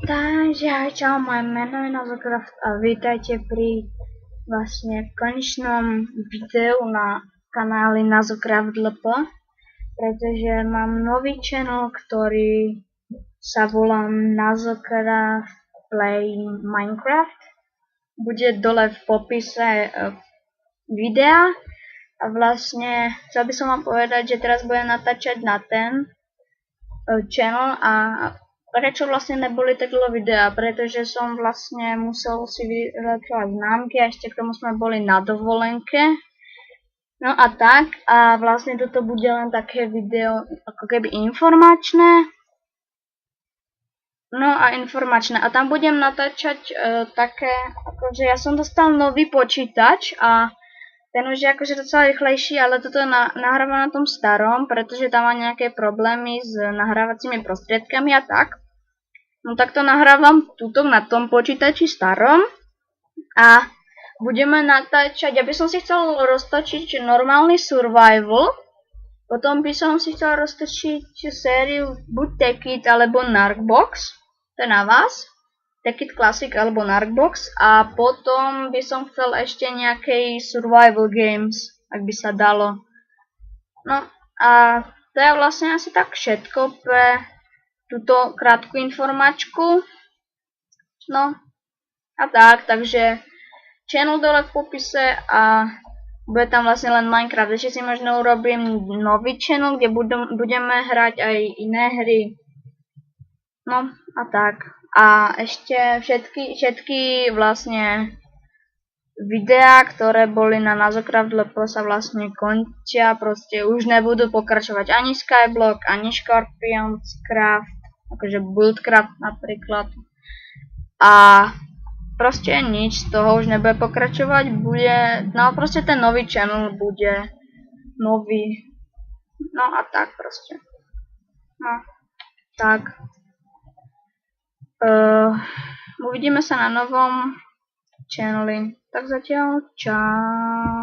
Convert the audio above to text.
Takže čau, moje meno je Nazocraft a vítajte pri konečnom videu na kanáli Nazocraft LP, pretože mám nový channel, ktorý sa volá Nazocraft Play Minecraft. Bude dole v popise videa a chcel by som vám povedať, že teraz budem natáčať na ten channel a prečo neboli tak dlho videa, pretože som musel si vylepšovať známky a ešte k tomu sme boli na dovolenke. No a tak, a toto bude len také video ako keby informačné. No a informačné. A tam budem natáčať také, akože ja som dostal nový počítač a ten už je akože docela rýchlejší, ale toto nahráva na tom starom, pretože tam má nejaké problémy s nahrávacími prostriedkami a tak. No tak to nahrávam tuto na tom počítači starom a budeme natáčať, ja by som si chcel roztočiť normálny survival, potom by som si chcel roztočiť sériu buď Tekkit alebo Narcbox, to je na vás, Tekkit Classic alebo Narcbox, a potom by som chcel ešte nejakej survival games, ak by sa dalo. No a to je asi tak všetko pre túto krátku informačku. No a tak, takže channel dole v popise a bude tam len Minecraft. Ešte si možno urobím nový channel, kde budeme hrať aj iné hry. No a tak. A ešte všetky videá, ktoré boli na Nazocraft LP, sa končia, proste už nebudú pokračovať ani Skyblock, ani Scorpionscraft, akože Buildcraft napríklad. A proste nič z toho už nebude pokračovať, proste ten nový channel bude nový. No a tak proste. No, tak. Uvidíme sa na novom channeli. Tak zatiaľ, čau.